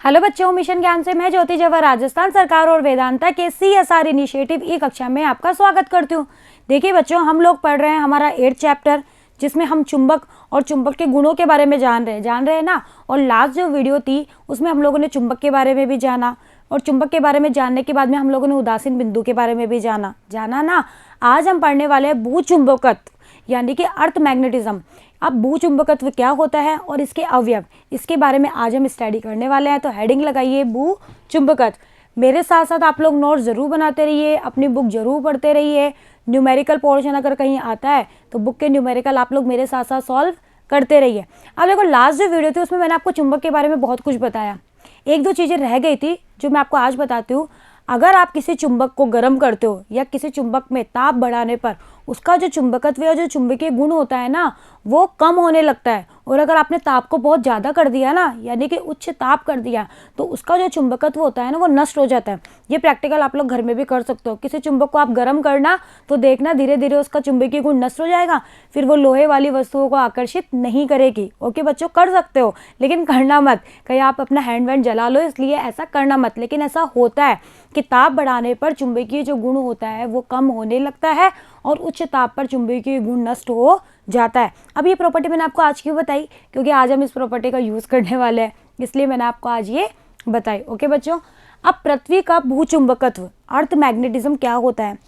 Hello बच्चों, mission ज्ञान से मैं ज्योति जवाहर राजस्थान सरकार और वेदांता के CSR इनिशिएटिव ई कक्षा में आपका स्वागत करती हूँ। देखिए बच्चों, हम लोग पढ़ रहे हैं हमारा 8th चैप्टर, जिसमें हम चुंबक और चुंबक के गुणों के बारे में जान रहे हैं ना। और लास्ट जो वीडियो थी उसमें हम लोगों ने चुंबक के बारे में भी जाना, और चुंबक के बारे में जानने के बाद में हम लोगों ने उदासीन बिंदु के बारे में भी जाना ना। आज हम पढ़ने वाले हैं भूचुंबकत्व यानी कि अर्थ मैग्नेटिज्म। अब भूचुंबकत्व क्या होता है और इसके अवयव, इसके बारे में आज हम स्टडी करने वाले हैं। तो हेडिंग लगाइए भूचुंबकत्व। मेरे साथ साथ आप लोग नोट जरूर बनाते रहिए, अपनी बुक जरूर पढ़ते रहिए। न्यूमेरिकल पोर्शन अगर कहीं आता है तो बुक के न्यूमेरिकल आप लोग मेरे साथ साथ सॉल्व करते रहिए। अब देखो, लास्ट जो वीडियो थी उसमें मैंने आपको चुंबक के बारे में बहुत कुछ बताया। एक दो चीज़ें रह गई थी जो मैं आपको आज बताती हूँ। अगर आप किसी चुंबक को गर्म करते हो या किसी चुंबक में ताप बढ़ाने पर उसका जो चुंबकत्व या जो चुंबकीय गुण होता है ना, वो कम होने लगता है। और अगर आपने ताप को बहुत ज़्यादा कर दिया ना, यानी कि उच्च ताप कर दिया, तो उसका जो चुंबकत्व होता है ना, वो नष्ट हो जाता है। ये प्रैक्टिकल आप लोग घर में भी कर सकते हो। किसी चुंबक को आप गर्म करना तो देखना धीरे धीरे उसका चुंबकीय गुण नष्ट हो जाएगा, फिर वो लोहे वाली वस्तुओं को आकर्षित नहीं करेगी। ओके बच्चों, कर सकते हो लेकिन करना मत। कहीं आप अपना हैंड वैंड जला लो, इसलिए ऐसा करना मत। लेकिन ऐसा होता है कि ताप बढ़ाने पर चुंबकीय जो गुण होता है वो कम होने लगता है और उच्च ताप पर चुंबकीय गुण नष्ट हो जाता है। अब ये प्रॉपर्टी मैंने आपको आज क्यों बताई, क्योंकि आज हम इस प्रॉपर्टी का यूज़ करने वाले हैं, इसलिए मैंने आपको आज ये बताई। ओके बच्चों, अब पृथ्वी का भूचुंबकत्व अर्थ मैग्नेटिज्म क्या होता है।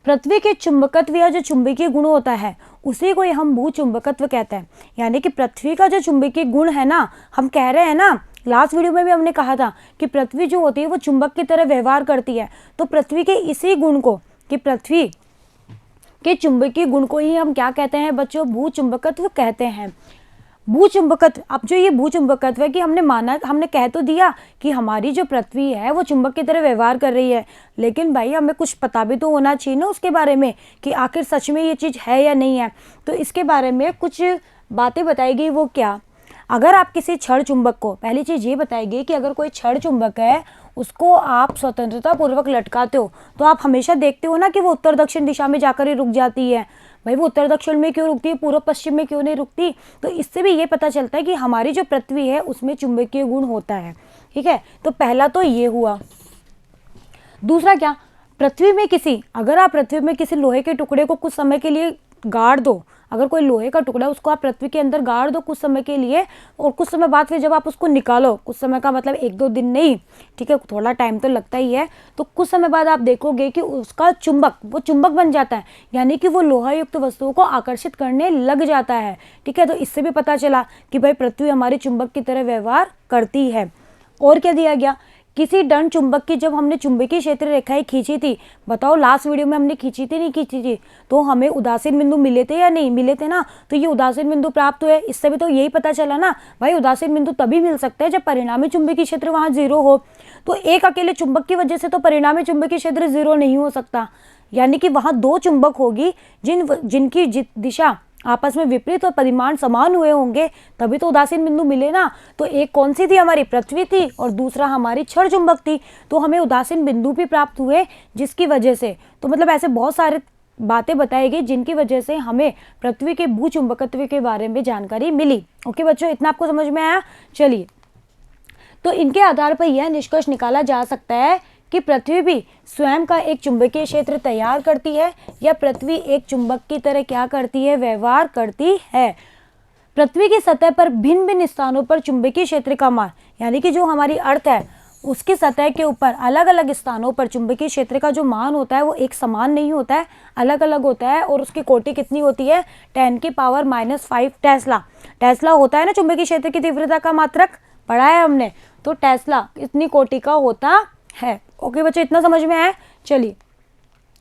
पृथ्वी के चुंबकत्व या जो चुंबकीय गुण होता है उसी को हम भूचुंबकत्व कहते हैं। यानी कि पृथ्वी का जो चुंबकीय गुण है ना, हम कह रहे हैं ना, लास्ट वीडियो में भी हमने कहा था कि पृथ्वी जो होती है वो चुंबक की तरह व्यवहार करती है। तो पृथ्वी के इसी गुण को, कि पृथ्वी के चुंबकीय गुण को ही हम क्या कहते हैं बच्चों, भूचुंबकत्व कहते हैं। भूचुंबकत्व, अब जो ये भूचुंबकत्व है कि हमने कह तो दिया कि हमारी जो पृथ्वी है वो चुंबक की तरह व्यवहार कर रही है, लेकिन भाई हमें कुछ पता भी तो होना चाहिए ना उसके बारे में कि आखिर सच में ये चीज़ है या नहीं है। तो इसके बारे में कुछ बातें बताई गई। वो क्या, अगर आप किसी छड़ चुंबक को, पहली चीज़ ये बताएगी कि अगर कोई छड़ चुंबक है उसको आप स्वतंत्रता पूर्वक लटकाते हो तो आप हमेशा देखते हो ना कि वो उत्तर दक्षिण दिशा में जाकर ही रुक जाती है। भाई वो उत्तर दक्षिण में क्यों रुकती है, पूर्व पश्चिम में क्यों नहीं रुकती। तो इससे भी ये पता चलता है कि हमारी जो पृथ्वी है उसमें चुंबकीय गुण होता है। ठीक है, तो पहला तो ये हुआ। दूसरा क्या, पृथ्वी में अगर आप पृथ्वी में किसी लोहे के टुकड़े को कुछ समय के लिए गाड़ दो, अगर कोई लोहे का टुकड़ा उसको आप पृथ्वी के अंदर गाड़ दो कुछ समय के लिए, और कुछ समय बाद फिर जब आप उसको निकालो, कुछ समय का मतलब 1-2 दिन नहीं, ठीक है, थोड़ा टाइम तो लगता ही है, तो कुछ समय बाद आप देखोगे कि उसका चुंबक, वो चुंबक बन जाता है, यानी कि वो लोहा युक्त वस्तुओं को आकर्षित करने लग जाता है। ठीक है, तो इससे भी पता चला कि भाई पृथ्वी हमारी चुंबक की तरह व्यवहार करती है। और क्या दिया गया, किसी दंड चुंबक की जब हमने चुंबकीय क्षेत्र रेखाएं खींची थी, बताओ लास्ट वीडियो में हमने खींची थी नहीं खींची थी, तो हमें उदासीन बिंदु मिले थे या नहीं मिले थे ना। तो ये उदासीन बिंदु प्राप्त हुए, इससे भी तो यही पता चला ना भाई उदासीन बिंदु तभी मिल सकते हैं जब परिणामी चुंबकीय क्षेत्र वहाँ 0 हो। तो एक अकेले चुंबक की वजह से तो परिणामी चुंबकीय क्षेत्र 0 नहीं हो सकता, यानी कि वहाँ 2 चुंबक होगी जिनकी दिशा आपस में विपरीत और परिमाण समान हुए होंगे, तभी तो उदासीन बिंदु मिले ना। तो एक कौन सी थी, हमारी पृथ्वी थी, और दूसरा हमारी छड़ चुंबक थी, तो हमें उदासीन बिंदु भी प्राप्त हुए जिसकी वजह से, तो मतलब ऐसे बहुत सारे बातें बताई गई जिनकी वजह से हमें पृथ्वी के भूचुंबकत्व के बारे में जानकारी मिली। ओके बच्चों, इतना आपको समझ में आया। चलिए, तो इनके आधार पर यह निष्कर्ष निकाला जा सकता है कि पृथ्वी भी स्वयं का एक चुंबकीय क्षेत्र तैयार करती है, या पृथ्वी एक चुंबक की तरह क्या करती है, व्यवहार करती है। पृथ्वी की सतह पर भिन्न भिन्न स्थानों पर चुंबकीय क्षेत्र का मान, यानी कि जो हमारी अर्थ है उसकी सतह के ऊपर अलग अलग स्थानों पर चुंबकीय क्षेत्र का जो मान होता है वो एक समान नहीं होता है, अलग अलग होता है। और उसकी कोटि कितनी होती है, 10⁻⁵ टेस्ला। टेस्ला होता है ना चुंबकीय क्षेत्र की तीव्रता का मात्रक, पढ़ा है हमने, तो टेस्ला इतनी कोटि का होता है। ओके बच्चों, इतना समझ में आया। चलिए,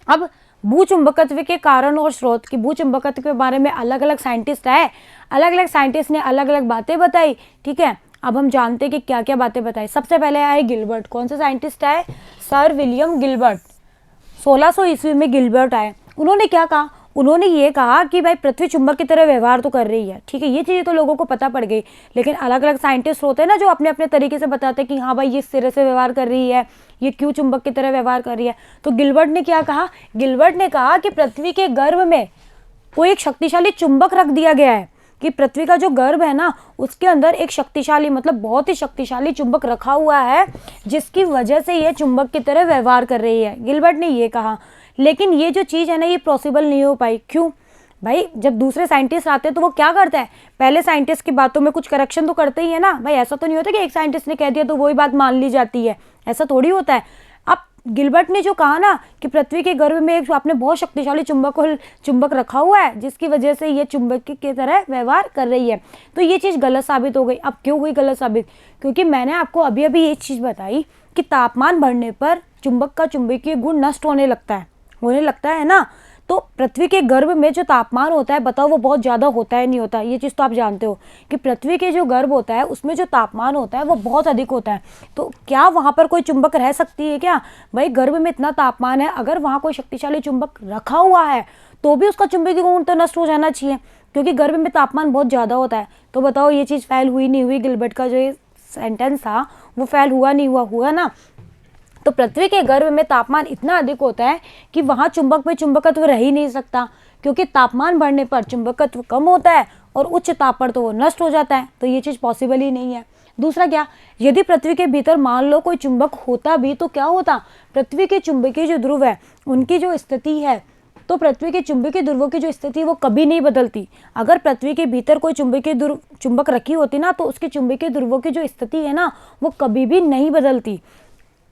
अब भूचुंबकत्व के कारण और स्रोत, की भूचुंबकत्व के बारे में अलग अलग साइंटिस्ट आए, अलग अलग साइंटिस्ट ने अलग अलग बातें बताई। ठीक है, अब हम जानते हैं कि क्या क्या बातें बताई। सबसे पहले आए गिलबर्ट। कौन से साइंटिस्ट आए, सर विलियम गिलबर्ट। 1600 ईस्वी में गिलबर्ट आए। उन्होंने क्या कहा, उन्होंने ये कहा कि भाई पृथ्वी चुंबक की तरह व्यवहार तो कर रही है। ठीक है, ये चीज़ें तो लोगों को पता पड़ गई, लेकिन अलग अलग साइंटिस्ट होते हैं ना जो अपने अपने तरीके से बताते हैं कि हाँ भाई ये इस तरह से व्यवहार कर रही है, ये क्यों चुंबक की तरह व्यवहार कर रही है। तो गिलबर्ट ने क्या कहा, गिलबर्ट ने कहा कि पृथ्वी के गर्भ में कोई एक शक्तिशाली चुंबक रख दिया गया है, कि पृथ्वी का जो गर्भ है ना उसके अंदर एक शक्तिशाली मतलब बहुत ही शक्तिशाली चुंबक रखा हुआ है, जिसकी वजह से ये चुंबक की तरह व्यवहार कर रही है। गिलबर्ट ने ये कहा। लेकिन ये जो चीज़ है ना ये पॉसिबल नहीं हो पाई। क्यों भाई? जब दूसरे साइंटिस्ट आते हैं तो वो क्या करता है, पहले साइंटिस्ट की बातों में कुछ करेक्शन तो करते ही है ना भाई। ऐसा तो नहीं होता कि एक साइंटिस्ट ने कह दिया तो वही बात मान ली जाती है, ऐसा थोड़ी होता है। अब गिलबर्ट ने जो कहा ना कि पृथ्वी के गर्भ में एक आपने बहुत शक्तिशाली चुंबक रखा हुआ है जिसकी वजह से ये चुंबक की तरह व्यवहार कर रही है, तो ये चीज़ गलत साबित हो गई। अब क्यों हुई गलत साबित? क्योंकि मैंने आपको अभी अभी ये चीज़ बताई कि तापमान बढ़ने पर चुंबक का चुंबकीय गुण नष्ट होने लगता है ना। तो पृथ्वी के गर्भ में जो तापमान होता है बताओ वो बहुत ज़्यादा होता है नहीं होता? ये चीज़ तो आप जानते हो कि पृथ्वी के जो गर्भ होता है उसमें जो तापमान होता है वो बहुत अधिक होता है। तो क्या वहाँ पर कोई चुंबक रह सकती है क्या भाई? गर्भ में इतना तापमान है, अगर वहाँ कोई शक्तिशाली चुंबक रखा हुआ है तो भी उसका चुंबकीय गुण तो नष्ट हो जाना चाहिए, क्योंकि गर्भ में तापमान बहुत ज़्यादा होता है। तो बताओ ये चीज़ फेल हुई नहीं हुई? गिलबर्ट का जो ये सेंटेंस था वो फेल हुआ नहीं हुआ ना। तो पृथ्वी के गर्भ में तापमान इतना अधिक होता है कि वहाँ चुंबक में चुंबकत्व रह ही नहीं सकता, क्योंकि तापमान बढ़ने पर चुंबकत्व कम होता है और उच्च ताप पर तो वो नष्ट हो जाता है। तो ये चीज़ पॉसिबल ही नहीं है। दूसरा क्या, यदि पृथ्वी के भीतर मान लो कोई चुंबक होता भी तो क्या होता? पृथ्वी के चुंबकीय जो ध्रुव है उनकी जो स्थिति है, तो पृथ्वी के चुंबकीय ध्रुवों की जो स्थिति वो कभी नहीं बदलती। अगर पृथ्वी के भीतर कोई चुंबक रखी होती ना तो उसके चुंबकीय ध्रुवों की जो स्थिति है ना वो कभी भी नहीं बदलती।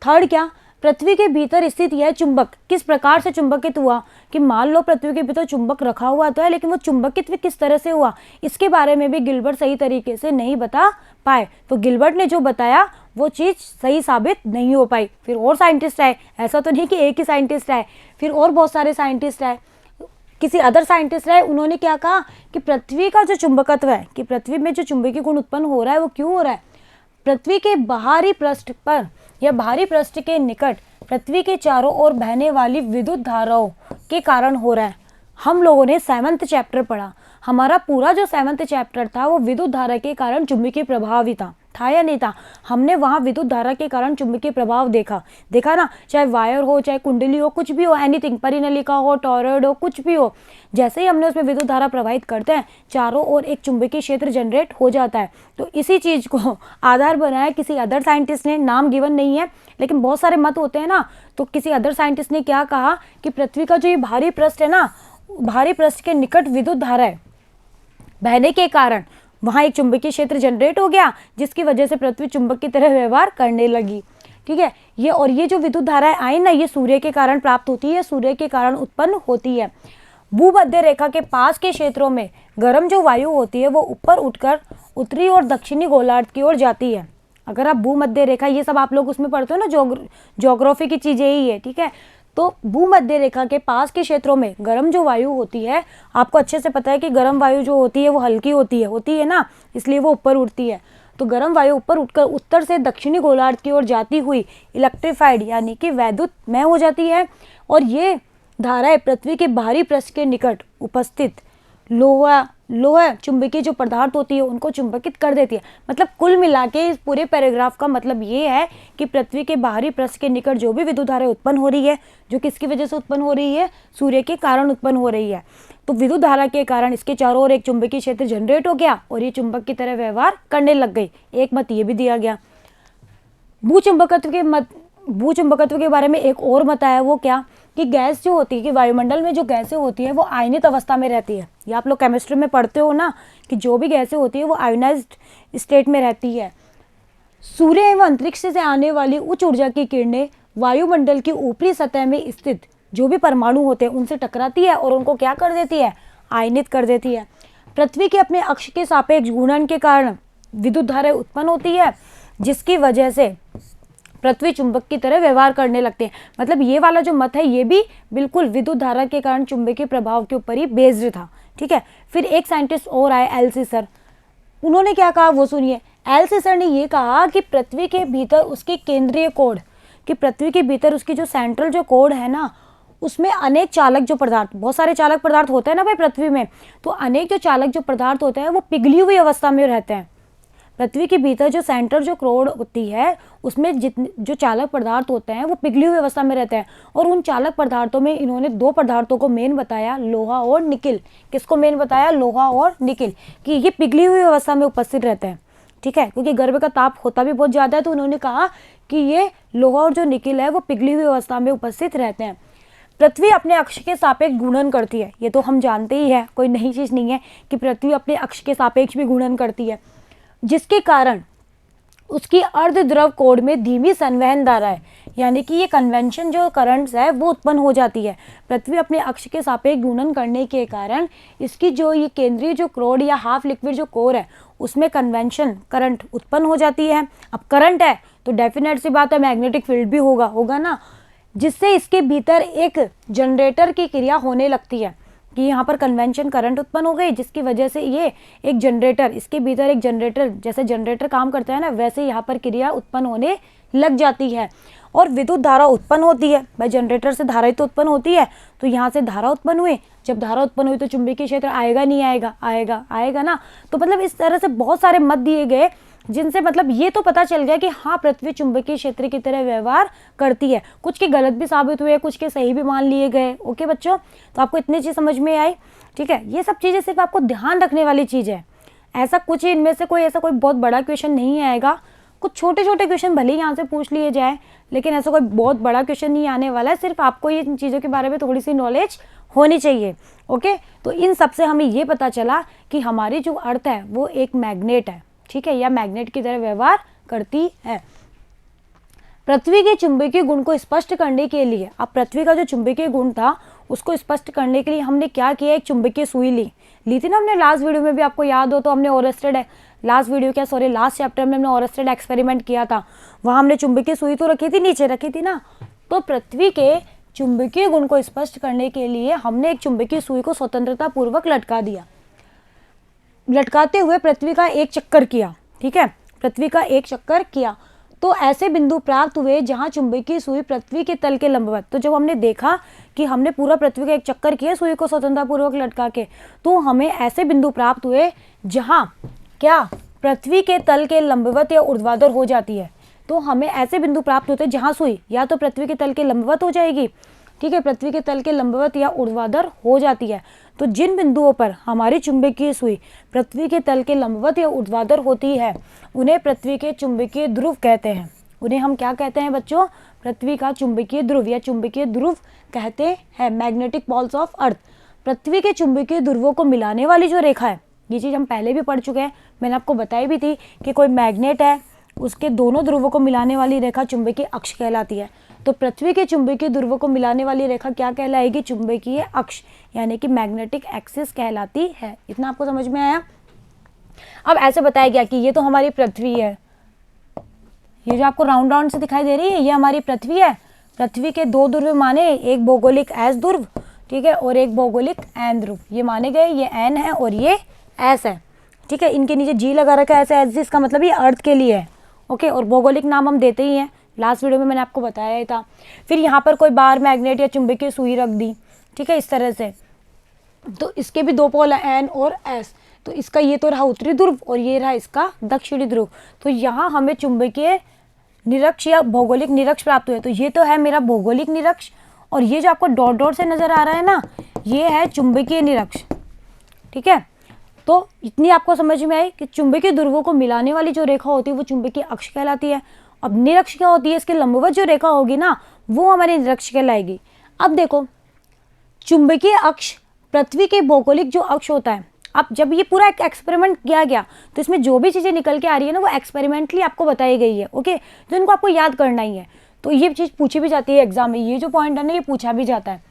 थर्ड क्या, पृथ्वी के भीतर स्थित यह चुंबक किस प्रकार से चुंबकित हुआ, कि मान लो पृथ्वी के भीतर चुंबक रखा हुआ तो है लेकिन वो चुंबकित किस तरह से हुआ, इसके बारे में भी गिलबर्ट सही तरीके से नहीं बता पाए। तो गिलबर्ट ने जो बताया वो चीज़ सही साबित नहीं हो पाई। फिर और साइंटिस्ट आए, ऐसा तो नहीं कि एक ही साइंटिस्ट आए, फिर और बहुत सारे साइंटिस्ट आए। किसी अदर साइंटिस्ट आए, उन्होंने क्या कहा कि पृथ्वी का जो चुंबकत्व है, कि पृथ्वी में जो चुंबकीय गुण उत्पन्न हो रहा है वो क्यों हो रहा है? पृथ्वी के बाहरी पृष्ठ पर या बाहरी पृष्ठ के निकट पृथ्वी के चारों ओर बहने वाली विद्युत धाराओं के कारण हो रहा है। हम लोगों ने 7th चैप्टर पढ़ा, हमारा पूरा जो 7th चैप्टर था वो विद्युत धारा के कारण चुंबकीय प्रभाव ही था या नहीं था? हमने वहाँ विद्युत धारा के कारण चुंबकीय प्रभाव देखा ना, चाहे वायर हो, चाहे कुंडली हो, कुछ भी हो, एनीथिंग, परिनलिका हो, टॉरॉयड हो, कुछ भी हो, जैसे ही हमने उसमें विद्युत धारा प्रवाहित करते हैं चारों ओर एक चुंबकीय क्षेत्र जनरेट हो जाता है। तो इसी चीज़ को आधार बनाया किसी अदर साइंटिस्ट ने, नाम गिवन नहीं है लेकिन बहुत सारे मत होते हैं ना, तो किसी अदर साइंटिस्ट ने क्या कहा कि पृथ्वी का जो ये बाहरी पृष्ठ है ना, बाहरी पृष्ठ के निकट विद्युत धारा है बहने के कारण वहाँ एक चुंबकीय क्षेत्र जनरेट हो गया, जिसकी वजह से पृथ्वी चुंबक की तरह व्यवहार करने लगी। ठीक है, ये जो विद्युत धाराएं आई ना ये सूर्य के कारण प्राप्त होती है, सूर्य के कारण उत्पन्न होती है। भूमध्य रेखा के पास के क्षेत्रों में गर्म जो वायु होती है वो ऊपर उठकर उत्तरी और दक्षिणी गोलार्ध की ओर जाती है। अगर आप भूमध्य रेखा, ये सब आप लोग उसमें पढ़ते हो ना, ज्योग्राफी की चीज़ें ही है। ठीक है, तो भूमध्य रेखा के पास के क्षेत्रों में गर्म जो वायु होती है, आपको अच्छे से पता है कि गर्म वायु जो होती है वो हल्की होती है ना, इसलिए वो ऊपर उठती है। तो गर्म वायु ऊपर उठकर उत्तर से दक्षिणी गोलार्ध की ओर जाती हुई इलेक्ट्रिफाइड यानी कि वैद्युतमय हो जाती है, और ये धाराएं पृथ्वी के बाहरी पृष्ठ के निकट उपस्थित लोहा चुंबकीय जो पदार्थ होती है उनको चुंबकित कर देती है। मतलब कुल मिला के इस पूरे पैराग्राफ का मतलब ये है कि पृथ्वी के बाहरी पृष्ठ के निकट जो भी विद्युत धारा उत्पन्न हो रही है, जो किसकी वजह से उत्पन्न हो रही है, सूर्य के कारण उत्पन्न हो रही है। तो विद्युत धारा के कारण इसके चारों ओर एक चुंबकीय क्षेत्र जनरेट हो गया और ये चुंबक की तरह व्यवहार करने लग गई। एक मत ये भी दिया गया। भूचुंबकत्व के बारे में एक और मत आया, वो क्या कि गैस जो होती है, कि वायुमंडल में जो गैसें होती है वो आयनित अवस्था में रहती है। ये आप लोग केमिस्ट्री में पढ़ते हो ना कि जो भी गैसें होती है वो आयोनाइज्ड स्टेट में रहती है। सूर्य एवं अंतरिक्ष से आने वाली उच्च ऊर्जा की किरणें वायुमंडल की ऊपरी सतह में स्थित जो भी परमाणु होते हैं उनसे टकराती है और उनको क्या कर देती है, आयनित कर देती है। पृथ्वी के अपने अक्ष के सापेक्ष घूर्णन के कारण विद्युत धाराएं उत्पन्न होती है, जिसकी वजह से पृथ्वी चुंबक की तरह व्यवहार करने लगते हैं। मतलब ये वाला जो मत है ये भी बिल्कुल विद्युत धारा के कारण चुंबकीय प्रभाव के ऊपर ही बेस्ड था। ठीक है, फिर एक साइंटिस्ट और आए, एलसी सर। उन्होंने क्या कहा वो सुनिए। एलसी सर ने ये कहा कि पृथ्वी के भीतर उसकी केंद्रीय कोड, कि पृथ्वी के भीतर उसकी जो सेंट्रल जो कोड है ना, उसमें अनेक चालक जो पदार्थ, बहुत सारे चालक पदार्थ होते हैं ना भाई पृथ्वी में, तो अनेक जो चालक जो पदार्थ होते हैं वो पिघली हुई अवस्था में रहते हैं। पृथ्वी के भीतर जो सेंटर जो कोर होती है उसमें जितने जो चालक पदार्थ होते हैं वो पिघली हुई अवस्था में रहते हैं, और उन चालक पदार्थों में इन्होंने दो पदार्थों को मेन बताया, लोहा और निकिल। किसको मेन बताया? लोहा और निकिल, कि ये पिघली हुई अवस्था में उपस्थित रहते हैं। ठीक है, क्योंकि गर्भ का ताप होता भी बहुत ज़्यादा है, तो उन्होंने कहा कि ये लोहा और जो निकिल है वो पिघली हुई अवस्था में उपस्थित रहते हैं। पृथ्वी अपने अक्ष के सापेक्ष घूर्णन करती है, ये तो हम जानते ही है, कोई नई चीज़ नहीं है कि पृथ्वी अपने अक्ष के सापेक्ष भी घूर्णन करती है, जिसके कारण उसकी अर्धद्रव कोड में धीमी संवहन धारा है, यानी कि ये कन्वेंशन जो करंट्स है वो उत्पन्न हो जाती है। पृथ्वी अपने अक्ष के सापेक्ष घूर्णन करने के कारण इसकी जो ये केंद्रीय जो क्रोड या हाफ लिक्विड जो कोर है उसमें कन्वेंशन करंट उत्पन्न हो जाती है। अब करंट है तो डेफिनेट सी बात है मैग्नेटिक फील्ड भी होगा ना, जिससे इसके भीतर एक जनरेटर की क्रिया होने लगती है कि यहाँ पर कन्वेंशन करंट उत्पन्न हो गई, जिसकी वजह से ये एक जनरेटर, इसके भीतर एक जनरेटर, जैसे जनरेटर काम करता है ना वैसे यहाँ पर क्रिया उत्पन्न होने लग जाती है और विद्युत धारा उत्पन्न होती है। भाई जनरेटर से धारा तो उत्पन्न होती है, तो यहाँ से धारा उत्पन्न हुई, जब धारा उत्पन्न हुई तो चुंबकीय क्षेत्र आएगा नहीं आएगा? आएगा ना। तो मतलब इस तरह से बहुत सारे मत दिए गए जिनसे मतलब ये तो पता चल गया कि हाँ पृथ्वी चुंबकीय क्षेत्र की तरह व्यवहार करती है। कुछ के गलत भी साबित हुए, कुछ के सही भी मान लिए गए। ओके बच्चों, तो आपको इतनी चीज़ समझ में आई? ठीक है, ये सब चीज़ें सिर्फ आपको ध्यान रखने वाली चीज़ है। ऐसा कुछ इनमें से कोई ऐसा कोई बहुत बड़ा क्वेश्चन नहीं आएगा। कुछ छोटे छोटे क्वेश्चन भले ही यहाँ से पूछ लिए जाए, लेकिन ऐसा कोई बहुत बड़ा क्वेश्चन नहीं आने वाला है। सिर्फ आपको ये इन चीज़ों के बारे में थोड़ी सी नॉलेज होनी चाहिए। ओके, तो इन सब से हमें ये पता चला कि हमारी जो अर्थ है वो एक मैग्नेट है, ठीक है, या मैग्नेट की तरह व्यवहार करती है। पृथ्वी के चुंबकीय गुण को स्पष्ट करने के लिए, अब पृथ्वी का जो चुंबकीय गुण था उसको स्पष्ट करने के लिए हमने क्या किया, एक चुंबकीय सुई ली थी ना हमने लास्ट वीडियो में भी, आपको याद हो तो हमने लास्ट चैप्टर में हमने ओरेस्टेड एक्सपेरिमेंट किया था। वहाँ हमने चुंबकीय सुई तो रखी थी, नीचे रखी थी ना। तो पृथ्वी के चुंबकीय गुण को स्पष्ट करने के लिए हमने एक चुंबकीय सुई को स्वतंत्रता पूर्वक लटका दिया। लटकाते हुए पृथ्वी का एक चक्कर किया, ठीक है, पृथ्वी का एक चक्कर किया तो ऐसे बिंदु प्राप्त हुए जहां चुंबकीय सुई पृथ्वी के तल के लंबवत। तो जब हमने देखा कि हमने पूरा पृथ्वी का एक चक्कर किया सुई को स्वतंत्रतापूर्वक लटका के, तो हमें ऐसे बिंदु प्राप्त हुए जहां क्या पृथ्वी के तल के लंबवत या ऊर्ध्वाधर हो जाती है। तो हमें ऐसे बिंदु प्राप्त होते हैं जहां सुई या तो पृथ्वी के तल के लंबवत हो जाएगी, ठीक है, पृथ्वी के तल के लंबवत या ऊर्ध्वाधर हो जाती है। तो जिन बिंदुओं पर हमारी चुंबकीय सुई पृथ्वी के तल के लंबवत या ऊर्ध्वाधर होती है उन्हें पृथ्वी के चुंबकीय ध्रुव कहते हैं। उन्हें हम क्या कहते हैं बच्चों? पृथ्वी का चुंबकीय ध्रुव या चुंबकीय ध्रुव कहते हैं, मैग्नेटिक पॉल्स ऑफ अर्थ। पृथ्वी के चुंबकीय ध्रुवों को मिलाने वाली जो रेखा है, ये चीज़ हम पहले भी पढ़ चुके हैं, मैंने आपको बताई भी थी कि कोई मैग्नेट है उसके दोनों ध्रुवों को मिलाने वाली रेखा चुंबकीय अक्ष कहलाती है। तो पृथ्वी के चुंबकीय ध्रुवों को मिलाने वाली रेखा क्या कहलाएगी? चुंबकीय अक्ष, यानी कि मैग्नेटिक एक्सिस कहलाती है। इतना आपको समझ में आया? अब ऐसे बताया गया कि ये तो हमारी पृथ्वी है, ये जो आपको राउंड राउंड से दिखाई दे रही है ये हमारी पृथ्वी है। पृथ्वी के दो ध्रुव माने, एक भौगोलिक एस ध्रुव, ठीक है, और एक भौगोलिक एन ध्रुव। ये माने गए, ये एन है और ये एस है, ठीक है। इनके नीचे जी लगा रखा है ऐसे एस, इसका मतलब ये अर्थ के लिए है। ओके, और भौगोलिक नाम हम देते ही हैं, लास्ट वीडियो में मैंने आपको बताया ही था। फिर यहाँ पर कोई बार मैग्नेट या चुंबकीय सुई रख दी, ठीक है, इस तरह से। तो इसके भी दो पोल है एन और एस। तो इसका ये तो रहा उत्तरी ध्रुव और ये रहा इसका दक्षिणी ध्रुव। तो यहाँ हमें चुंबकीय निरक्ष या भौगोलिक निरक्ष प्राप्त हुए। तो ये तो है मेरा भौगोलिक निरक्ष, और ये जो आपको डॉट डॉट से नजर आ रहा है ना, ये है चुंबकीय निरक्ष, ठीक है। तो इतनी आपको समझ में आई कि चुंबकीय ध्रुवों को मिलाने वाली जो रेखा होती है वो चुंबकीय अक्ष कहलाती है। अब निरक्ष क्या होती है? इसके लंबवत जो रेखा होगी ना वो हमारी निरक्ष कहलाएगी। अब देखो, चुंबकीय अक्ष पृथ्वी के भौगोलिक जो अक्ष होता है, अब जब ये पूरा एक एक्सपेरिमेंट किया गया तो इसमें जो भी चीज़ें निकल के आ रही है ना वो एक्सपेरिमेंटली आपको बताई गई है। ओके, तो इनको आपको याद करना ही है। तो ये चीज़ पूछी भी जाती है एग्जाम में, ये जो पॉइंट है ना ये पूछा भी जाता है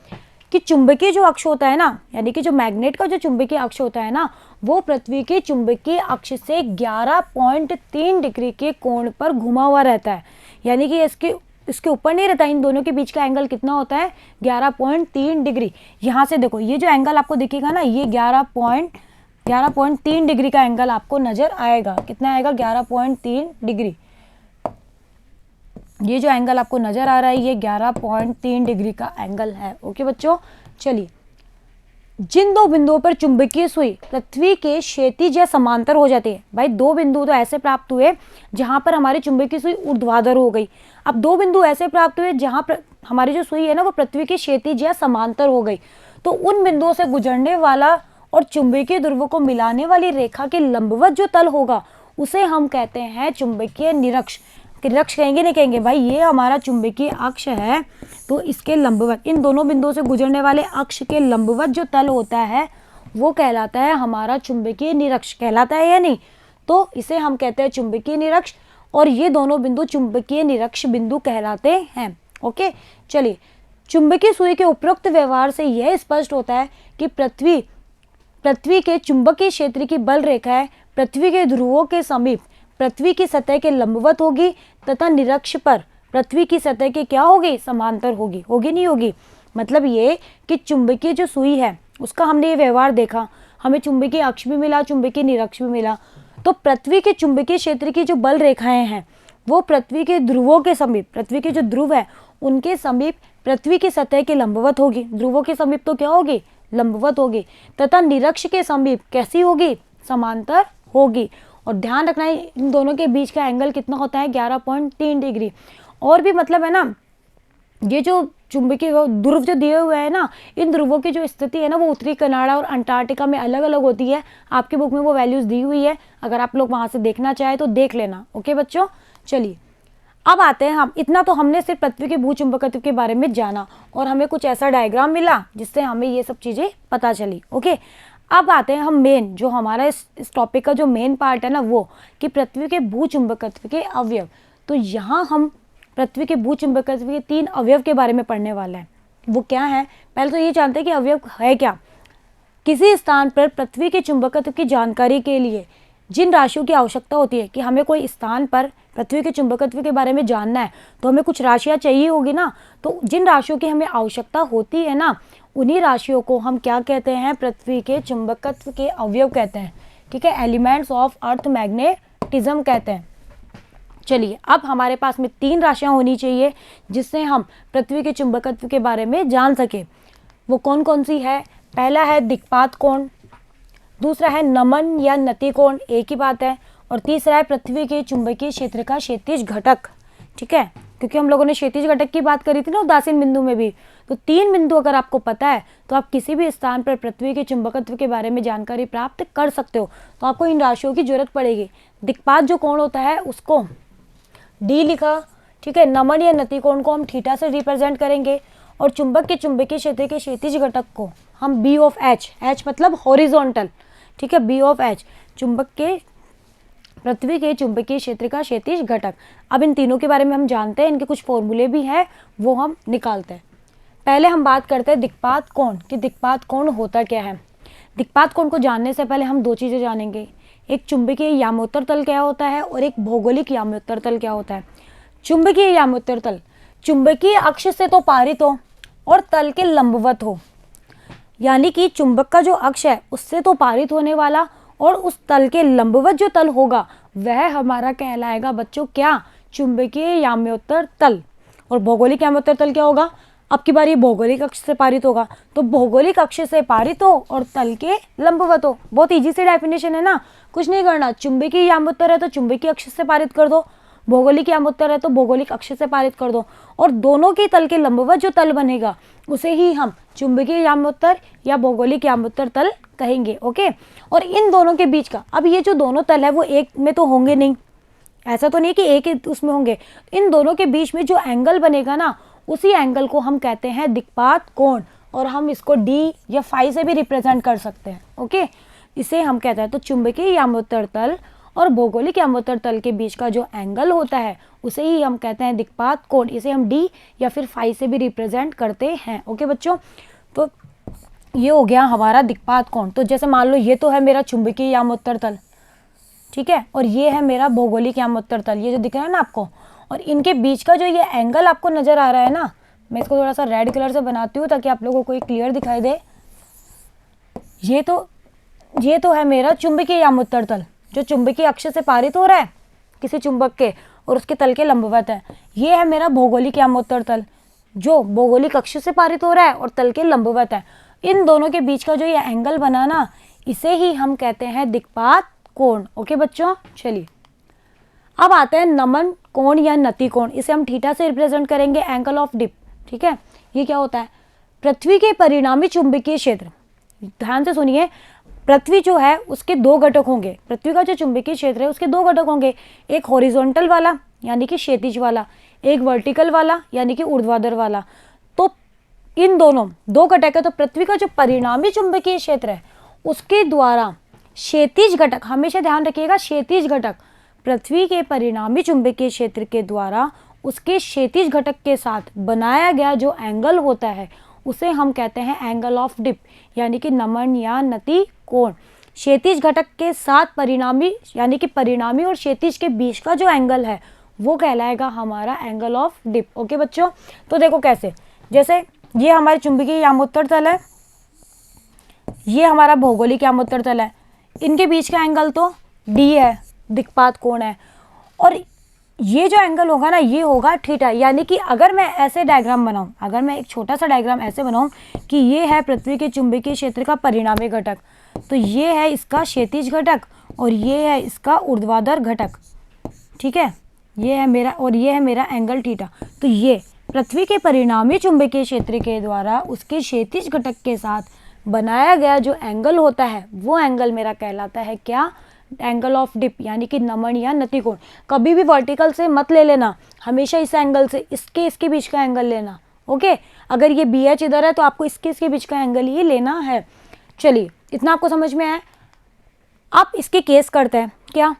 कि चुंबकीय जो अक्ष होता है ना, यानी कि जो मैग्नेट का जो चुंबकीय अक्ष होता है ना, वो पृथ्वी के चुंबकीय अक्ष से 11.3 डिग्री के कोण पर घुमा हुआ रहता है। यानी कि इसके ऊपर नहीं रहता, इन दोनों के बीच का एंगल कितना होता है? 11.3 डिग्री। यहाँ से देखो ये जो एंगल आपको दिखेगा ना, ये 11.3 डिग्री का एंगल आपको नजर आएगा। कितना आएगा? 11.3 डिग्री। ये जो एंगल आपको नजर आ रहा है ये 11.3 डिग्री का एंगल है। ओके बच्चों, चलिए जिन दो बिंदुओं पर चुंबकीय सुई पृथ्वी के क्षैतिज या समांतर हो जाती है। भाई दो बिंदु तो ऐसे प्राप्त हुए जहां पर हमारी चुंबकीय सुई ऊर्ध्वाधर हो गई। अब दो बिंदु ऐसे प्राप्त हुए जहां पर हमारी जो सुई है ना वो पृथ्वी के क्षैतिज या समांतर हो गई। तो उन बिंदुओं से गुजरने वाला और चुंबकीय ध्रुवों को मिलाने वाली रेखा के लंबवत जो तल होगा उसे हम कहते हैं चुंबकीय निरक्ष। निरक्ष कहेंगे नहीं कहेंगे भाई, ये हमारा चुंबकीय अक्ष है तो इसके लंबवत, इन दोनों बिंदुओं से गुजरने वाले अक्ष के लंबवत जो तल होता है वो कहलाता है हमारा चुंबकीय निरक्ष। कहलाता है या नहीं? तो इसे हम कहते हैं चुंबकीय निरक्ष और ये दोनों बिंदु चुंबकीय निरक्ष बिंदु कहलाते हैं। ओके, चलिए, चुंबकीय सुई के उपरोक्त व्यवहार से यह स्पष्ट होता है कि पृथ्वी के चुंबकीय क्षेत्र की बल रेखाएं पृथ्वी के ध्रुवों के समीप पृथ्वी की सतह के लंबवत होगी तथा निरक्ष पर पृथ्वी की सतह के क्या होगी? समांतर होगी। होगी नहीं होगी? मतलब ये कि चुंबकीय जो सुई है उसका हमने ये व्यवहार देखा, हमें चुंबकीय अक्ष भी मिला, चुंबकीय निरक्ष भी मिला। तो पृथ्वी के चुंबकीय क्षेत्र की जो बल रेखाएं हैं वो पृथ्वी के ध्रुवों के समीप, पृथ्वी के जो ध्रुव है उनके समीप पृथ्वी की सतह के लंबवत होगी। ध्रुवों के समीप तो क्या होगी? लंबवत होगी। तथा निरक्ष के समीप कैसी होगी? समांतर होगी। और ध्यान रखना है इन दोनों के बीच का एंगल कितना होता है? 11.3 डिग्री। और भी मतलब है ना, ये जो चुंबकीय ध्रुव जो दिए हुए हैं ना, इन ध्रुवों की जो स्थिति है ना वो उत्तरी कनाडा और अंटार्कटिका में अलग अलग होती है। आपकी बुक में वो वैल्यूज दी हुई है, अगर आप लोग वहां से देखना चाहे तो देख लेना। ओके बच्चों, चलिए अब आते हैं हम, इतना तो हमने सिर्फ पृथ्वी के भूचुंबकत्व के बारे में जाना और हमें कुछ ऐसा डायग्राम मिला जिससे हमें ये सब चीजें पता चली। ओके, अब आते हैं हम मेन, जो हमारा इस टॉपिक का जो मेन पार्ट है ना वो कि पृथ्वी के भूचुंबकत्व के अवयव। तो यहाँ हम पृथ्वी के भूचुंबकत्व के 3 अवयव के बारे में पढ़ने वाले हैं। वो क्या है? पहले तो ये जानते हैं कि अवयव है क्या। किसी स्थान पर पृथ्वी के चुंबकत्व की जानकारी के लिए जिन राशियों की आवश्यकता होती है कि हमें कोई स्थान पर पृथ्वी के चुंबकत्व के बारे में जानना है तो हमें कुछ राशियां चाहिए होगी ना। तो जिन राशियों की हमें आवश्यकता होती है ना उन्हीं राशियों को हम क्या कहते हैं? पृथ्वी के चुंबकत्व के अवयव कहते हैं। ठीक है, एलिमेंट्स ऑफ अर्थ मैग्नेटिज्म कहते हैं। चलिए, अब हमारे पास में 3 राशियां होनी चाहिए जिससे हम पृथ्वी के चुंबकत्व के बारे में जान सके। वो कौन कौन सी है? पहला है दिक्पात कोण, दूसरा है नमन या नति कोण, एक ही बात है, और तीसरा है पृथ्वी के चुंबकीय क्षेत्र का क्षैतिज घटक। ठीक है, क्योंकि हम लोगों ने क्षैतिज घटक की बात करी थी ना उदासीन बिंदु में भी। तो 3 बिंदु अगर आपको पता है तो आप किसी भी स्थान पर पृथ्वी के चुंबकत्व के बारे में जानकारी प्राप्त कर सकते हो। तो आपको इन राशियों की जरूरत पड़ेगी। दिक्पात जो कोण होता है उसको डी लिखा, ठीक है। नमन या नति कोण को हम थीटा से रिप्रेजेंट करेंगे और चुंबक के चुंबकीय क्षेत्र के क्षैतिज घटक को हम बी ऑफ एच, एच मतलब हॉरिजॉन्टल, ठीक है, बी ऑफ एच, चुंबक के पृथ्वी के चुंबकीय क्षेत्र का क्षैतिज घटक। अब इन तीनों के बारे में हम जानते हैं, इनके कुछ फॉर्मूले भी हैं वो हम निकालते हैं। पहले हम बात करते हैं दिक्पात कोण कि दिक्पात कोण होता क्या है। दिक्पात कोण को जानने से पहले हम 2 चीज़ें जानेंगे, एक चुंबकीय यामोत्तर तल क्या होता है और एक भौगोलिक यामोत्तर तल क्या होता है। चुंबकीय यामोत्तर तल चुंबकीय अक्ष से तो पारित हो और तल के लंबवत हो, यानी कि चुंबक का जो अक्ष है उससे तो पारित होने वाला और उस तल के लंबवत जो तल होगा वह हमारा कहलाएगा बच्चों क्या? चुंबकीय यामोत्तर तल। और भौगोलिक यामोत्तर तल क्या होगा? अब की बार ये भौगोलिक अक्ष से पारित होगा, तो भौगोलिक अक्ष से पारित हो और तल के लंबवत हो। बहुत इजी सी डेफिनेशन है ना, कुछ नहीं करना। चुंबकीय यामोत्तर है तो चुंबकीय अक्ष से पारित कर दो, भौगोलिक यामोत्तर है तो भौगोलिक अक्ष से पारित कर दो, और दोनों के तल के लंबवत जो तल बनेगा उसे ही हम चुंबकीय यामोत्तर या भौगोलिक यामोत्तर तल कहेंगे। ओके, और इन दोनों के बीच का, अब ये जो दोनों तल है वो एक में तो होंगे नहीं, ऐसा तो नहीं कि एक ही उसमें होंगे। इन दोनों के बीच में जो एंगल बनेगा ना उसी एंगल को हम कहते हैं दिक्पात कोण, और हम इसको डी या फाई से भी रिप्रेजेंट कर सकते हैं। ओके, इसे हम कहते हैं, तो चुंबकीय यामोत्तर तल और भौगोलिक यामोत्तर तल के बीच का जो एंगल होता है उसे ही हम कहते हैं दिक्पात कोण। इसे हम डी या फिर फाई से भी रिप्रेजेंट करते हैं। ओके बच्चों, तो ये हो गया हमारा दिक्पात कोण। तो जैसे मान लो ये तो है मेरा चुंबकीय यामोत्तर तल, ठीक है, और ये है मेरा भौगोलिक यामोत्तर तल, ये जो दिख रहा है ना आपको, और इनके बीच का जो ये एंगल आपको नजर आ रहा है ना, मैं इसको थोड़ा सा रेड कलर से बनाती हूँ ताकि आप लोगों को ये क्लियर दिखाई दे। ये तो है मेरा चुंबकीय यामोत्तर तल जो चुंबकीय अक्ष से पारित हो रहा है किसी चुंबक के और उसके तल के लंबवत है। ये है मेरा भौगोलिक यामोत्तर तल जो भौगोलिक अक्ष से पारित हो रहा है और तल के लंबवत है। इन दोनों के बीच का जो ये एंगल बना ना, इसे ही हम कहते हैं दिक्पात कोण। ओके बच्चों, चलिए अब आते हैं नमन कोण या नति कोण। इसे हम थीटा से रिप्रेजेंट करेंगे, एंगल ऑफ डिप। ठीक है, ये क्या होता है? पृथ्वी के परिणामी चुंबकीय क्षेत्र, ध्यान से सुनिए, पृथ्वी जो है उसके दो घटक होंगे। पृथ्वी का जो चुंबकीय क्षेत्र है उसके दो घटक होंगे, एक हॉरिजॉन्टल वाला यानी कि क्षैतिज वाला, एक वर्टिकल वाला यानी कि ऊर्ध्वाधर वाला। तो इन दोनों दो घटक है, तो पृथ्वी का जो परिणामी चुंबकीय क्षेत्र है उसके द्वारा क्षैतिज घटक, हमेशा ध्यान रखिएगा क्षैतिज घटक, पृथ्वी के परिणामी चुंबकीय क्षेत्र के द्वारा उसके क्षैतिज घटक के साथ बनाया गया जो एंगल होता है उसे हम कहते हैं एंगल ऑफ डिप, यानी कि नमन या नति कोण। क्षैतिज घटक के साथ परिणामी यानी कि परिणामी और क्षैतिज के बीच का जो एंगल है वो कहलाएगा हमारा एंगल ऑफ डिप। ओके बच्चों, तो देखो कैसे, जैसे ये हमारे चुंबकीय यामोत्तर तल है, ये हमारा भौगोलिक यामोत्तर तल है, इनके बीच का एंगल तो डी है, दिक्पात कोण है, और ये जो एंगल होगा ना ये होगा थीटा। यानी कि अगर मैं ऐसे डायग्राम बनाऊं, अगर मैं एक छोटा सा डायग्राम ऐसे बनाऊं कि ये है पृथ्वी के चुंबकीय क्षेत्र का परिणामी घटक, तो ये है इसका क्षैतिज घटक और ये है इसका ऊर्ध्वाधर घटक। ठीक है, ये है मेरा और ये है मेरा एंगल थीटा। तो ये पृथ्वी के परिणामी चुंबकीय क्षेत्र के द्वारा उसके क्षैतिज घटक के साथ बनाया गया जो एंगल होता है वो एंगल मेरा कहलाता है क्या? एंगल ऑफ डिप, यानी कि नमन या नति कोण। कभी भी वर्टिकल से मत ले लेना, हमेशा इस एंगल से इसके बीच का एंगल लेना। ओके, अगर ये बी एच इधर है तो आपको इसके बीच का एंगल ही लेना है। चलिए, इतना आपको समझ में आया। आप इसके केस करते हैं क्या?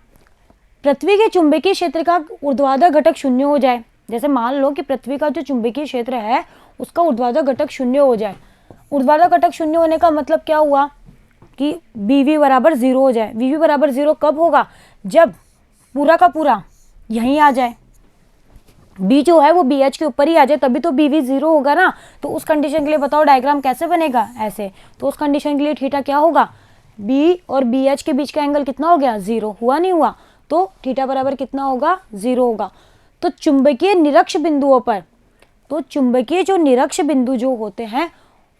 पृथ्वी के चुंबकीय क्षेत्र का ऊर्ध्वाधर घटक शून्य हो जाए, जैसे मान लो कि पृथ्वी का जो चुंबकीय क्षेत्र है उसका ऊर्ध्वाधर घटक शून्य हो जाए। ऊर्ध्वाधर घटक शून्य होने का मतलब क्या हुआ कि BV बराबर 0 हो जाए। VV बराबर 0 कब होगा? जब पूरा का पूरा यहीं आ जाए, B जो है वो BH के ऊपर ही आ जाए, तभी तो BV 0 होगा ना। तो उस कंडीशन के लिए बताओ डायग्राम कैसे बनेगा? ऐसे। तो उस कंडीशन के लिए थीटा क्या होगा? B और BH के बीच का एंगल कितना हो गया? 0। हुआ नहीं हुआ? तो थीटा बराबर कितना होगा? 0 होगा। तो चुंबकीय निरक्ष बिंदुओं पर, तो चुंबकीय जो निरक्ष बिंदु जो होते हैं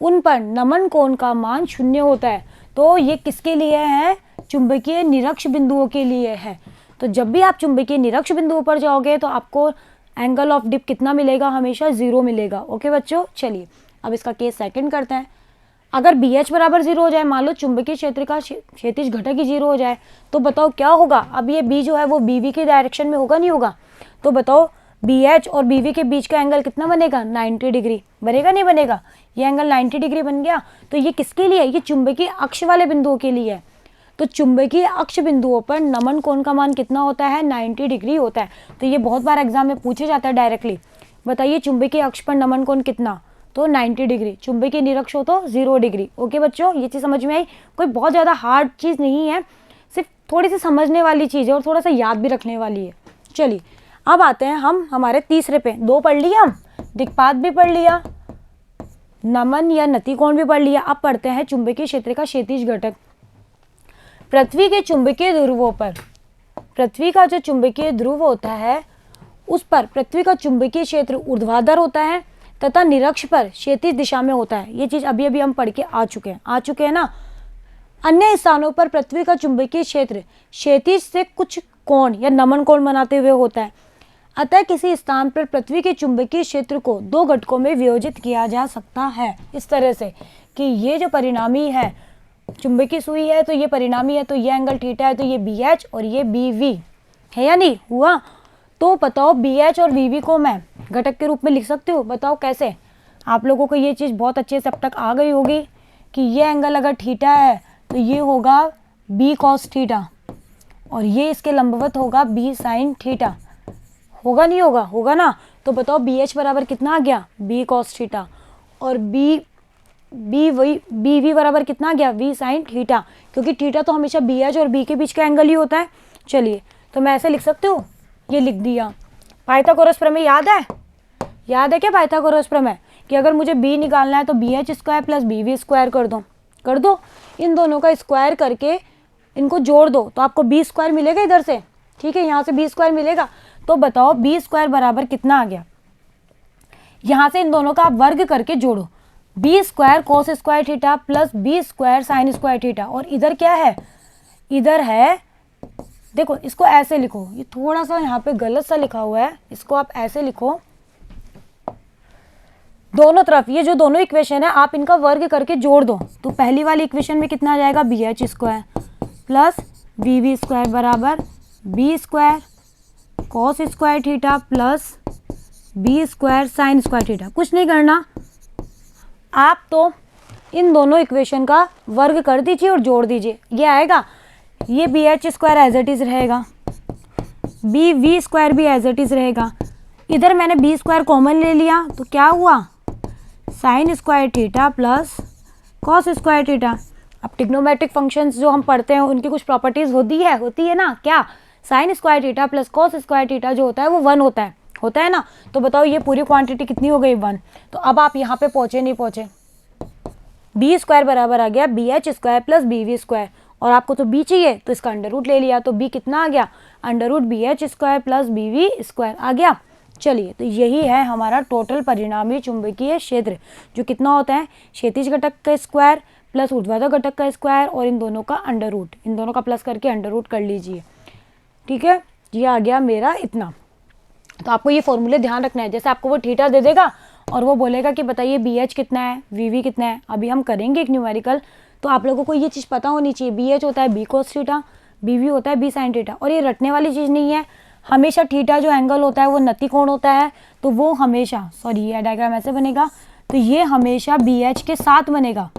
उन पर नमन कोण का मान 0 होता है। तो ये किसके लिए है? चुंबकीय निरक्ष बिंदुओं के लिए है। तो जब भी आप चुंबकीय निरक्ष बिंदुओं पर जाओगे तो आपको एंगल ऑफ डिप कितना मिलेगा? हमेशा 0 मिलेगा। ओके बच्चों, चलिए अब इसका केस सेकंड करते हैं। अगर BH बराबर 0 हो जाए, मान लो चुंबकीय क्षेत्र का क्षैतिज घटक ही 0 हो जाए, तो बताओ क्या होगा? अब ये B जो है वो BV के डायरेक्शन में होगा नहीं होगा? तो बताओ BH और BV के बीच का एंगल कितना बनेगा? 90 डिग्री बनेगा नहीं बनेगा? ये एंगल 90 डिग्री बन गया। तो ये किसके लिए? ये चुंबकीय अक्ष वाले बिंदुओं के लिए है। तो चुंबकीय अक्ष बिंदुओं पर नमन कोण का मान कितना होता है? 90 डिग्री होता है। तो ये बहुत बार एग्जाम में पूछे जाता है डायरेक्टली, बताइए चुंबकीय अक्ष पर नमन कोण कितना? तो 90 डिग्री। चुंबकीय निरक्ष हो तो 0 डिग्री। ओके बच्चों, ये चीज़ समझ में आई? कोई बहुत ज़्यादा हार्ड चीज़ नहीं है, सिर्फ थोड़ी सी समझने वाली चीज़ है और थोड़ा सा याद भी रखने वाली है। चलिए अब आते हैं हम हमारे तीसरे पे। 2 पढ़ लिया हम, दिक्पात भी पढ़ लिया, नमन या नति कोण भी पढ़ लिया। अब पढ़ते हैं चुंबकीय क्षेत्र का क्षैतिज घटक। पृथ्वी के चुंबकीय ध्रुवों पर, पृथ्वी का जो चुंबकीय ध्रुव होता है उस पर पृथ्वी का चुंबकीय क्षेत्र ऊर्ध्वाधर होता है तथा निरक्ष पर क्षैतिज दिशा में होता है। ये चीज अभी अभी हम पढ़ के आ चुके हैं ना। अन्य स्थानों पर पृथ्वी का चुंबकीय क्षेत्र क्षैतिज से कुछ कोण या नमन कोण बनाते हुए होता है। अतः किसी स्थान पर पृथ्वी के चुंबकीय क्षेत्र को 2 घटकों में वियोजित किया जा सकता है, इस तरह से कि ये जो परिणामी है, चुंबकीय सुई है तो ये परिणामी है, तो ये एंगल थीटा है, तो ये BH और ये BV है या नहीं हुआ? तो बताओ BH और BV को मैं घटक के रूप में लिख सकती हूँ? बताओ कैसे? आप लोगों को ये चीज़ बहुत अच्छे से अब तक आ गई होगी कि ये एंगल अगर थीटा है तो ये होगा B cos थीटा और ये इसके लंबवत होगा B sin थीटा। होगा नहीं होगा? होगा ना। तो बताओ BH बराबर कितना आ गया? B cos थीटा और BV बराबर कितना आ गया? V sin थीटा, क्योंकि थीटा तो हमेशा BH और B के बीच का एंगल ही होता है। चलिए तो मैं ऐसे लिख सकती हूँ, ये लिख दिया। पाइथागोरस प्रमेय याद है? याद है क्या पाइथागोरस प्रमेय? कि अगर मुझे B निकालना है तो BH square plus BV square कर दो। इन दोनों का स्क्वायर करके इनको जोड़ दो तो आपको B स्क्वायर मिलेगा इधर से। ठीक है, यहाँ से B स्क्वायर मिलेगा। तो बताओ B स्क्वायर बराबर कितना आ गया? यहाँ से इन दोनों का आप वर्ग करके जोड़ो। B square cos square theta plus B square sine square theta. और इधर क्या है, इधर है, देखो इसको ऐसे लिखो, ये थोड़ा सा यहाँ पे गलत सा लिखा हुआ है, इसको आप ऐसे लिखो, दोनों तरफ ये जो दोनों इक्वेशन है आप इनका वर्ग करके जोड़ दो। तो पहली वाली इक्वेशन में कितना आ जाएगा, B H square plus B V square बराबर B square cos square theta plus B square sine square theta. कुछ नहीं करना, आप तो इन दोनों इक्वेशन का वर्ग कर दीजिए और जोड़ दीजिए, ये आएगा, ये B H square as it is रहेगा, बी वी स्क्वायर भी एज इट इज रहेगा, इधर मैंने बी स्क्वायर कॉमन ले लिया तो क्या हुआ, sign square theta plus cos square theta. अब ट्रिग्नोमेट्रिक फंक्शंस जो हम पढ़ते हैं उनकी कुछ प्रॉपर्टीज होती है ना, क्या, sign square theta plus cos square theta जो होता है वो 1 होता है ना। तो बताओ ये पूरी क्वांटिटी कितनी हो गई, 1। तो अब आप यहाँ पे पहुँचे नहीं पहुँचे, बी स्क्वायर बराबर आ गया B H square plus B V square, और आपको तो बी चाहिए तो इसका अंडर रूट ले लिया, तो बी कितना आ गया, under root B H square plus B V square आ गया। चलिए, तो यही है हमारा टोटल परिणामी चुंबकीय क्षेत्र, जो कितना होता है, क्षैतिज घटक का स्क्वायर प्लस ऊर्ध्वाधर घटक का स्क्वायर और इन दोनों का अंडर रूट, इन दोनों का प्लस करके अंडर रूट कर लीजिए। ठीक है, ये आ गया मेरा इतना। तो आपको ये फॉर्मूले ध्यान रखना है, जैसे आपको वो थीटा दे देगा और वो बोलेगा कि बताइए बी एच कितना है, वी वी कितना है। अभी हम करेंगे एक न्यूमेरिकल, तो आप लोगों को ये चीज़ पता होनी चाहिए, बी एच होता है B cos theta, B V होता है बी साइन थीटा। और ये रटने वाली चीज़ नहीं है, हमेशा थीटा जो एंगल होता है वो नति कोण होता है, तो वो हमेशा, सॉरी ये डायग्राम ऐसे बनेगा, तो ये हमेशा बी एच के साथ बनेगा,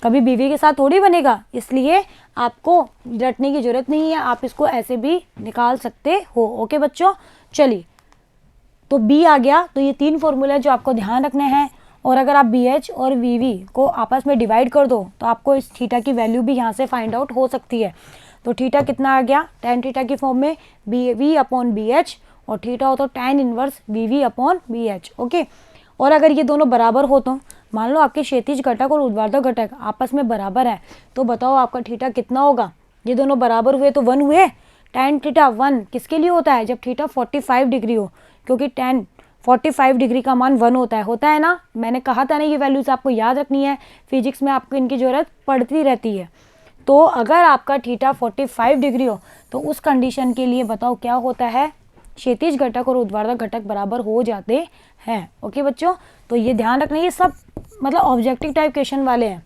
कभी बी वी के साथ थोड़ी बनेगा, इसलिए आपको रटने की जरूरत नहीं है, आप इसको ऐसे भी निकाल सकते हो। ओके बच्चों, चलिए, तो बी आ गया। तो ये 3 फॉर्मूले जो आपको ध्यान रखने हैं, और अगर आप बी एच और वी वी को आपस में डिवाइड कर दो तो आपको इस थीटा की वैल्यू भी यहाँ से फाइंड आउट हो सकती है। तो थीटा कितना आ गया, tan थीटा की फॉर्म में B V upon B H, और थीटा हो तो tan inverse B V upon B H. Okay, और अगर ये दोनों बराबर हो, तो मान लो आपके क्षैतिज घटक और ऊर्ध्वाधर घटक आपस में बराबर है, तो बताओ आपका थीटा कितना होगा, ये दोनों बराबर हुए तो 1 हुए। tan थीटा 1 किसके लिए होता है, जब थीटा 45 डिग्री हो, क्योंकि tan 45 डिग्री का मान 1 होता है ना। मैंने कहा था ना ये वैल्यूज आपको याद रखनी है, फिजिक्स में आपको इनकी जरूरत पड़ती रहती है। तो अगर आपका थीटा 45 डिग्री हो तो उस कंडीशन के लिए बताओ क्या होता है, क्षैतिज घटक और ऊर्ध्वाधर घटक बराबर हो जाते हैं। ओके बच्चों, तो ये ध्यान रखना, ये सब मतलब ऑब्जेक्टिव टाइप क्वेश्चन वाले हैं,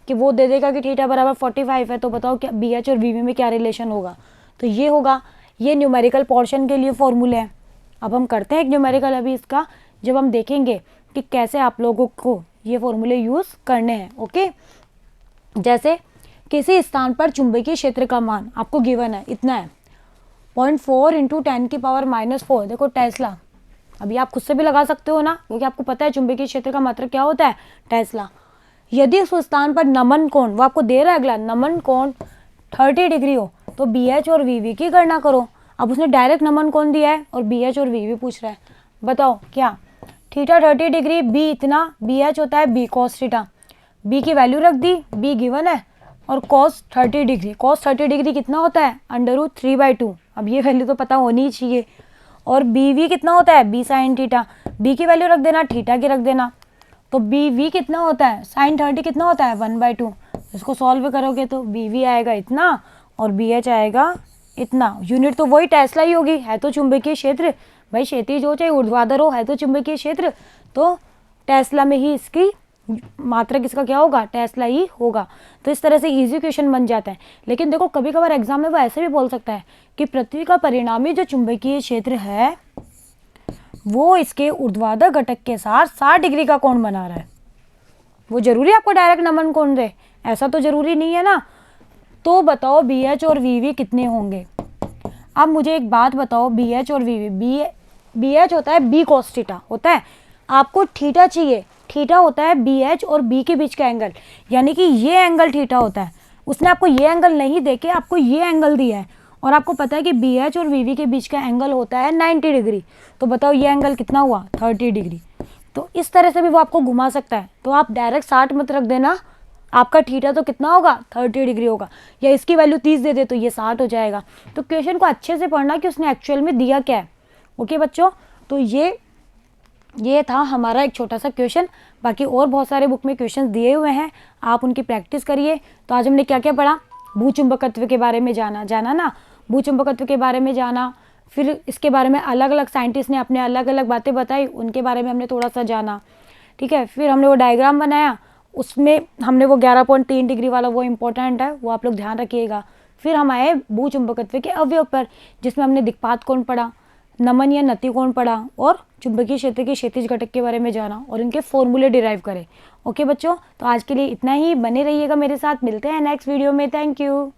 कि वो दे देगा कि थीटा बराबर 45 है, तो बताओ क्या बी एच और वी वी में क्या रिलेशन होगा, तो ये होगा। ये न्यूमेरिकल पोर्शन के लिए फॉर्मूले हैं। अब हम करते हैं एक न्यूमेरिकल अभी इसका, जब हम देखेंगे कि कैसे आप लोगों को ये फॉर्मूले यूज़ करने हैं। ओके, जैसे किसी स्थान पर चुंबकीय क्षेत्र का मान आपको गिवन है, इतना है 0.4 × 10⁻⁻⁴। देखो टेस्ला, अभी आप खुद से भी लगा सकते हो ना, क्योंकि आपको पता है चुंबकीय क्षेत्र का मात्रक क्या होता है, टेस्ला। यदि उस स्थान पर नमन कोण, वो आपको दे रहा है अगला, नमन कोण 30 डिग्री हो, तो बी एच और वी वी की गणना करो। अब उसने डायरेक्ट नमन कोण दिया है और बी एच और वी वी पूछ रहा है, बताओ क्या, थीटा 30 डिग्री, बी इतना, बी एच होता है बी कॉस थीटा, बी की वैल्यू रख दी, बी गिवन है, और कॉस 30 डिग्री, कॉस 30 डिग्री कितना होता है, √3/2। अब ये वैल्यू तो पता होनी ही चाहिए। और बी वी कितना होता है, बी साइन थीटा, बी की वैल्यू रख देना, थीटा की रख देना। तो बी वी कितना होता है, साइन 30 कितना होता है, 1/2। इसको सॉल्व करोगे तो बी वी आएगा इतना और बी एच आएगा इतना। यूनिट तो वही टेस्ला ही होगी, है तो चुंबकीय क्षेत्र भाई, क्षैतिज हो चाहे ऊर्ध्वाधर हो, है तो चुंबकीय क्षेत्र, तो टेस्ला में ही इसकी मात्रक, इसका क्या होगा, टेस्ला ही होगा। तो इस तरह से इजी क्वेश्चन बन जाता है। लेकिन देखो कभी कभार एग्जाम में वो ऐसे भी बोल सकता है कि पृथ्वी का परिणामी जो चुंबकीय क्षेत्र है वो इसके ऊर्ध्वाधर घटक के साथ 60 डिग्री का कोण बना रहा है। वो जरूरी आपको डायरेक्ट नमन कोण दे, ऐसा तो जरूरी नहीं है ना। तो बताओ बी एच और वी वी कितने होंगे। अब मुझे एक बात बताओ, बी एच और वी वी, बी एच होता है बी कॉस थीटा होता है, आपको थीटा चाहिए, थीटा होता है बी एच और बी के बीच का एंगल, यानी कि ये एंगल थीटा होता है। उसने आपको ये एंगल नहीं देके आपको ये एंगल दिया है, और आपको पता है कि बी एच और वी वी के बीच का एंगल होता है 90 डिग्री। तो बताओ ये एंगल कितना हुआ, 30 डिग्री। तो इस तरह से भी वो आपको घुमा सकता है। तो आप डायरेक्ट 60 मत रख देना, आपका थीटा तो कितना होगा, 30 डिग्री होगा, या इसकी वैल्यू 30 दे दे तो ये 60 हो जाएगा। तो क्वेश्चन को अच्छे से पढ़ना कि उसने एक्चुअल में दिया क्या है। ओके बच्चों, तो ये ये था हमारा एक छोटा सा क्वेश्चन। बाकी और बहुत सारे बुक में क्वेश्चन दिए हुए हैं, आप उनकी प्रैक्टिस करिए। तो आज हमने क्या क्या पढ़ा, भूचुंबकत्व के बारे में जाना ना, भूचुंबकत्व के बारे में जाना, फिर इसके बारे में अलग अलग साइंटिस्ट ने अपने अलग अलग बातें बताई, उनके बारे में हमने थोड़ा सा जाना, ठीक है। फिर हमने वो डायग्राम बनाया, उसमें हमने वो 11.3 डिग्री वाला वो इम्पोर्टेंट है, वो आप लोग ध्यान रखिएगा। फिर हम आए भूचुंबकत्व के अवयव पर, जिसमें हमने दिक्पात कोण पढ़ा, नमन या नति कोण पढ़ा, और चुंबकीय क्षेत्र के क्षैतिज घटक के बारे में जाना और इनके फॉर्मूले डिराइव करे। ओके बच्चों, तो आज के लिए इतना ही। बने रहिएगा मेरे साथ, मिलते हैं नेक्स्ट वीडियो में। Thank you.